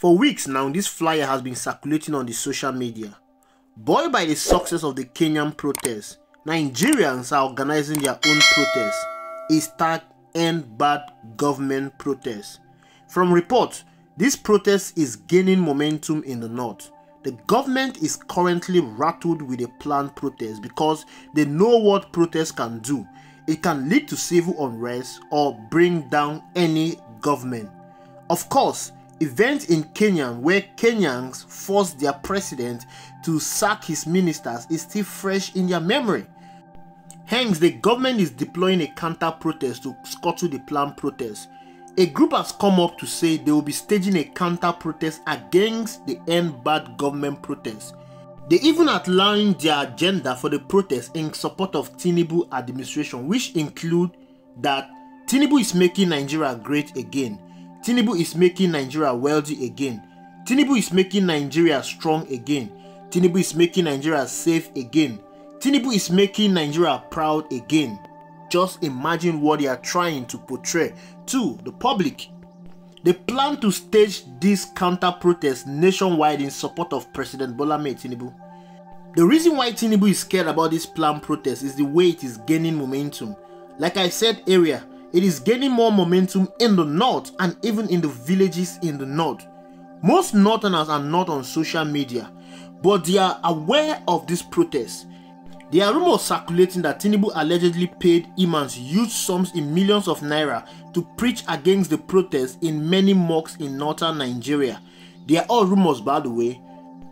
For weeks now, this flyer has been circulating on the social media. Buoyed by the success of the Kenyan protests, Nigerians are organizing their own protests. It's tagged End Bad Government Protests. From reports, this protest is gaining momentum in the north. The government is currently rattled with a planned protest because they know what protests can do. It can lead to civil unrest or bring down any government. Of course, events in Kenya where Kenyans forced their president to sack his ministers is still fresh in their memory. Hence, the government is deploying a counter-protest to scuttle the planned protest. A group has come up to say they will be staging a counter-protest against the End Bad Government protest. They even outlined their agenda for the protest in support of Tinubu administration, which include that Tinubu is making Nigeria great again. Tinubu is making Nigeria wealthy again. Tinubu is making Nigeria strong again. Tinubu is making Nigeria safe again. Tinubu is making Nigeria proud again. Just imagine what they are trying to portray to the public. They plan to stage this counter-protest nationwide in support of President Bola Ahmed Tinubu. The reason why Tinubu is scared about this planned protest is the way it is gaining momentum. Like I said earlier, it is gaining more momentum in the north and even in the villages in the north. Most northerners are not on social media, but they are aware of this protest. There are rumors circulating that Tinubu allegedly paid Imams huge sums in millions of naira to preach against the protests in many mosques in northern Nigeria. They are all rumors, by the way.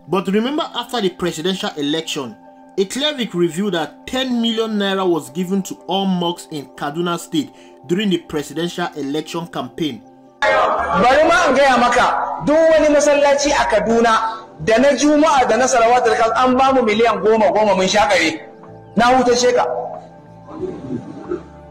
But remember, after the presidential election, a cleric revealed that 10 million naira was given to all mosques in Kaduna State during the presidential election campaign. Bari ma in gaya maka, duk wani masallaci a Kaduna da na Juma'a da na Salawatul Khams an ba mu miliyan 10 mun shakare. Na hutashe ka.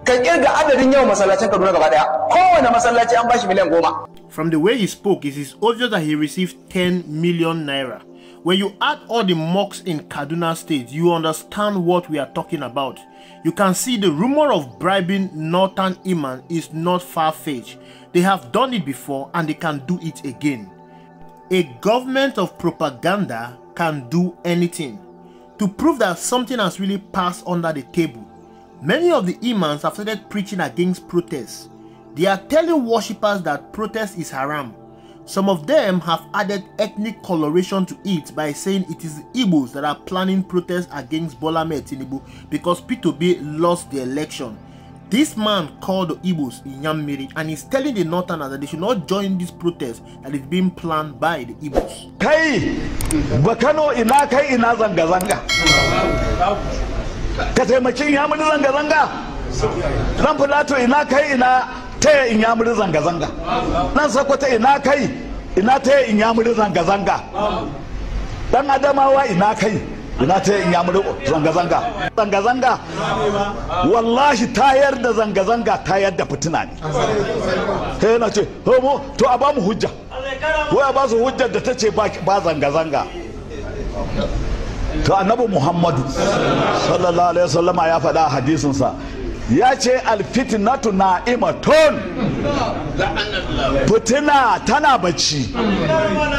Ka kirga adadin yawan masallacin Kaduna gaba daya. Kowane masallaci an ba shi miliyan 10. From the way he spoke, it is obvious that he received 10 million naira. When you add all the mosques in Kaduna State, you understand what we are talking about. You can see the rumor of bribing northern imams is not far-fetched. They have done it before and they can do it again. A government of propaganda can do anything. To prove that something has really passed under the table, many of the imams have started preaching against protests. They are telling worshippers that protest is haram. Some of them have added ethnic coloration to it by saying it is the Igbos that are planning protests against Bola Ahmed Tinubu because P2B lost the election. This man called the Igbos Inyamiri and is telling the Northerners that they should not join this protest that is being planned by the Igbos. Kai, bakano ina kai ina zanga zanga. Ka taimaki Inyamiri zanga zanga. Nan Filato ina kai ina taya Inyamiri zanga zanga. Nan Sokoto ina kai ina taya Inyamiri zanga zanga. Dan Adamawa ina kai ina taya Inyamiri zanga zanga. Zanga zanga wallahi tayar da zanga zanga tayar da fitina ne. Sai na ce homo to a ba mu hujja. Ko a ba su hujjar da ta ce ba zanga zanga. To annabi Muhammadu sallallahu alaihi wasallam ya faɗa hadisin sa. Ya ce alfitnatu na'imatun, fitina tana bacci.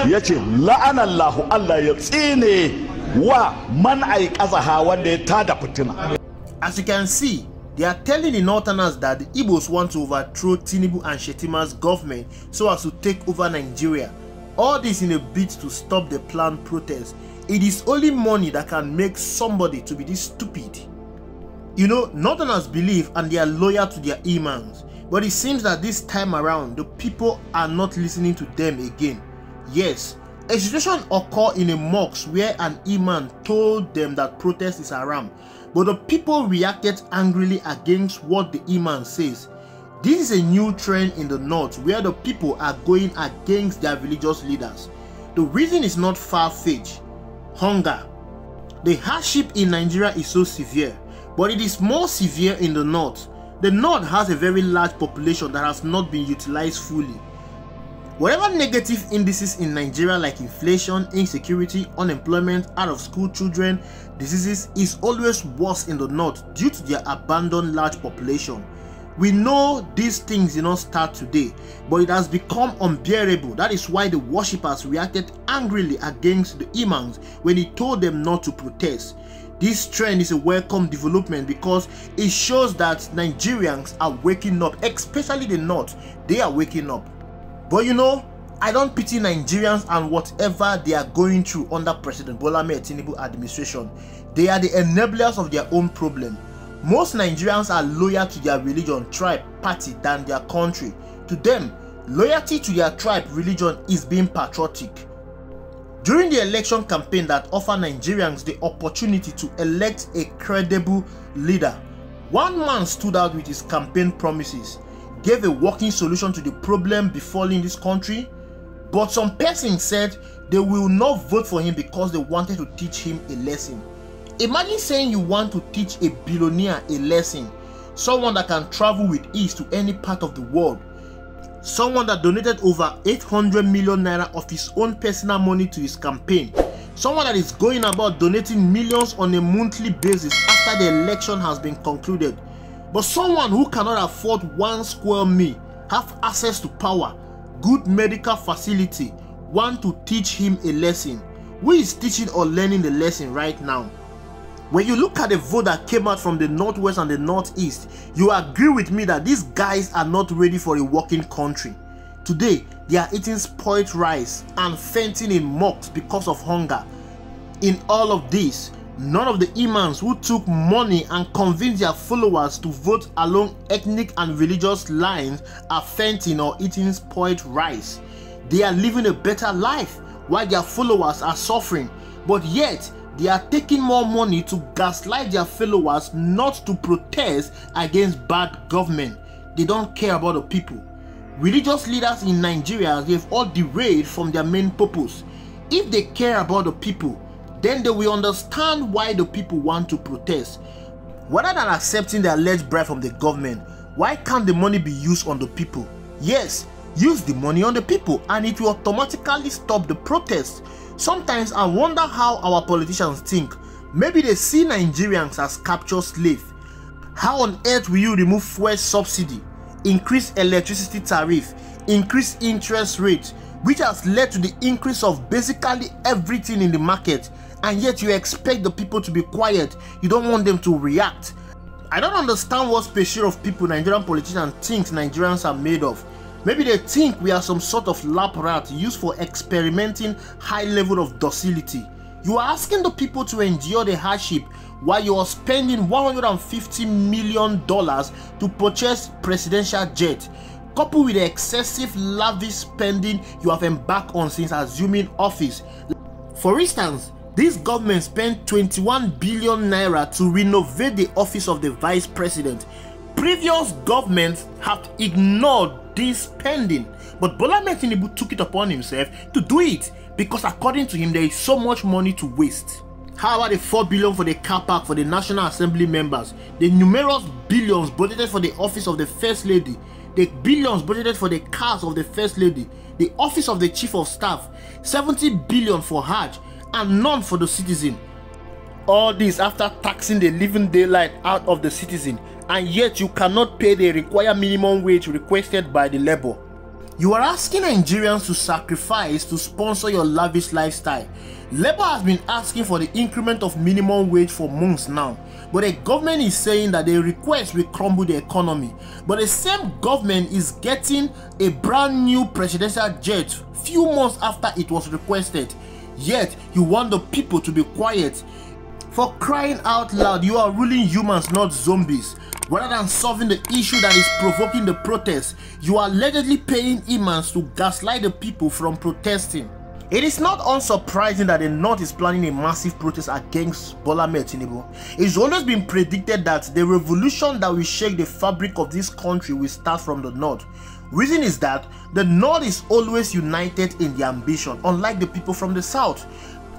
Ya ce la'anallahu, Allah ya tsine wa man aiqazaha wanda ya tada fitina. As you can see, they are telling the Northerners that the Igbos want to overthrow Tinubu and Shetima's government so as to take over Nigeria. All this in a bid to stop the planned protest. It is only money that can make somebody to be this stupid. You know, Northerners believe and they are loyal to their imams, but it seems that this time around, the people are not listening to them again. Yes, a situation occurred in a mosque where an imam told them that protest is haram, but the people reacted angrily against what the imam says. This is a new trend in the north where the people are going against their religious leaders. The reason is not far-fetched. Hunger. The hardship in Nigeria is so severe, but it is more severe in the north. The north has a very large population that has not been utilized fully. Whatever negative indices in Nigeria like inflation, insecurity, unemployment, out of school children, diseases is always worse in the north due to their abandoned large population. We know these things did not start today, but it has become unbearable. That is why the worshippers reacted angrily against the Imams when he told them not to protest. This trend is a welcome development because it shows that Nigerians are waking up, especially the North. They are waking up. But you know, I don't pity Nigerians and whatever they are going through under President Bola Ahmed Tinubu administration. They are the enablers of their own problem. Most Nigerians are loyal to their religion, tribe, party than their country. To them, loyalty to their tribe, religion is being patriotic. During the election campaign that offered Nigerians the opportunity to elect a credible leader, one man stood out with his campaign promises, gave a working solution to the problem befalling this country, but some persons said they will not vote for him because they wanted to teach him a lesson. Imagine saying you want to teach a billionaire a lesson, someone that can travel with ease to any part of the world, someone that donated over 800 million naira of his own personal money to his campaign, someone that is going about donating millions on a monthly basis after the election has been concluded, but someone who cannot afford 1 square meal, have access to power, good medical facility, want to teach him a lesson. Who is teaching or learning the lesson right now? When you look at the vote that came out from the Northwest and the Northeast, you agree with me that these guys are not ready for a working country. Today, they are eating spoiled rice and fainting in mocks because of hunger. In all of this, none of the Imams who took money and convinced their followers to vote along ethnic and religious lines are fainting or eating spoiled rice. They are living a better life while their followers are suffering, but yet they are taking more money to gaslight their followers not to protest against bad government. They don't care about the people. Religious leaders in Nigeria, they've all derailed from their main purpose. If they care about the people, then they will understand why the people want to protest. Rather than accepting the alleged bribe from the government, why can't the money be used on the people? Yes, use the money on the people and it will automatically stop the protest. Sometimes I wonder how our politicians think. Maybe they see Nigerians as captured slaves. How on earth will you remove fuel subsidy, increase electricity tariff, increase interest rate, which has led to the increase of basically everything in the market, and yet you expect the people to be quiet? You don't want them to react. I don't understand what species of people Nigerian politicians think Nigerians are made of. Maybe they think we are some sort of lab rat used for experimenting high level of docility. You are asking the people to endure the hardship while you are spending $150 million to purchase presidential jet, coupled with the excessive lavish spending you have embarked on since assuming office. For instance, this government spent 21 billion naira to renovate the office of the vice president. Previous governments have ignored this spending, but Bola Ahmed Tinubu took it upon himself to do it because according to him there is so much money to waste. How about the 4 billion for the car park for the National Assembly members, the numerous billions budgeted for the office of the First Lady, the billions budgeted for the cars of the First Lady, the office of the Chief of Staff, 70 billion for Hajj and none for the citizen? All this after taxing the living daylight out of the citizen, and yet you cannot pay the required minimum wage requested by the labor. You are asking Nigerians to sacrifice to sponsor your lavish lifestyle. Labour has been asking for the increment of minimum wage for months now, but the government is saying that the request will crumble the economy. But the same government is getting a brand new presidential jet few months after it was requested. Yet you want the people to be quiet. For crying out loud, you are ruling humans, not zombies. Rather than solving the issue that is provoking the protest, you are allegedly paying Imams to gaslight the people from protesting. It is not unsurprising that the North is planning a massive protest against Bola Ahmed Tinubu. It's always been predicted that the revolution that will shake the fabric of this country will start from the North. Reason is that the North is always united in their ambition, unlike the people from the South.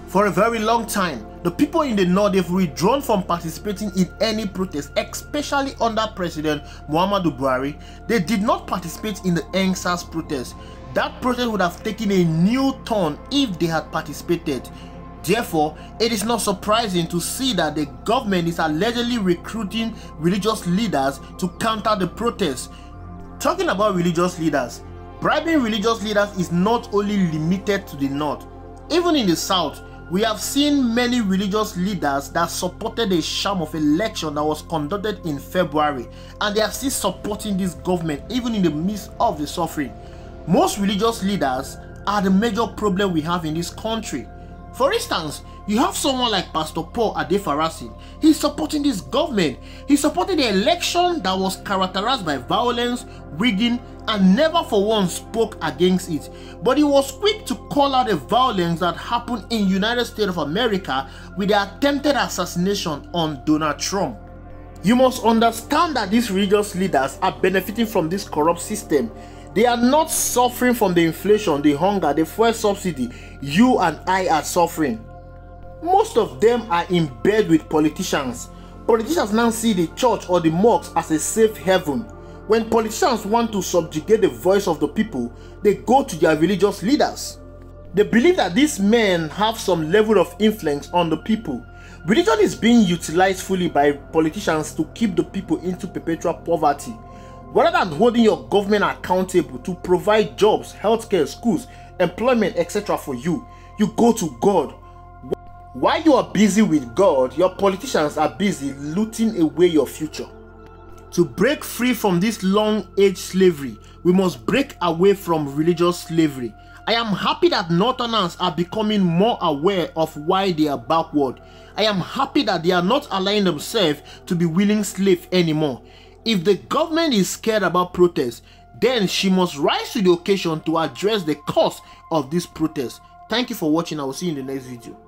For a very long time, the people in the North have withdrawn from participating in any protest, especially under President Muhammadu Buhari. They did not participate in the EndSARS protest. That protest would have taken a new turn if they had participated. Therefore, it is not surprising to see that the government is allegedly recruiting religious leaders to counter the protests. Talking about religious leaders, bribing religious leaders is not only limited to the north. Even in the south, we have seen many religious leaders that supported a sham of election that was conducted in February, and they are still supporting this government even in the midst of the suffering. Most religious leaders are the major problem we have in this country. For instance, you have someone like Pastor Paul Adefarasin. He's supporting this government. He supported the election that was characterized by violence, rigging, and never for once spoke against it. But he was quick to call out the violence that happened in United States of America with the attempted assassination on Donald Trump. You must understand that these religious leaders are benefiting from this corrupt system. They are not suffering from the inflation, the hunger, the fuel subsidy you and I are suffering. Most of them are in bed with politicians. Politicians now see the church or the mosque as a safe haven. When politicians want to subjugate the voice of the people, they go to their religious leaders. They believe that these men have some level of influence on the people. Religion is being utilized fully by politicians to keep the people into perpetual poverty. Rather than holding your government accountable to provide jobs, healthcare, schools, employment, etc. for you, you go to God. While you are busy with God, your politicians are busy looting away your future. To break free from this long-age slavery, we must break away from religious slavery. I am happy that Northerners are becoming more aware of why they are backward. I am happy that they are not allowing themselves to be willing slaves anymore. If the government is scared about protests, then she must rise to the occasion to address the cause of this protest. Thank you for watching. I will see you in the next video.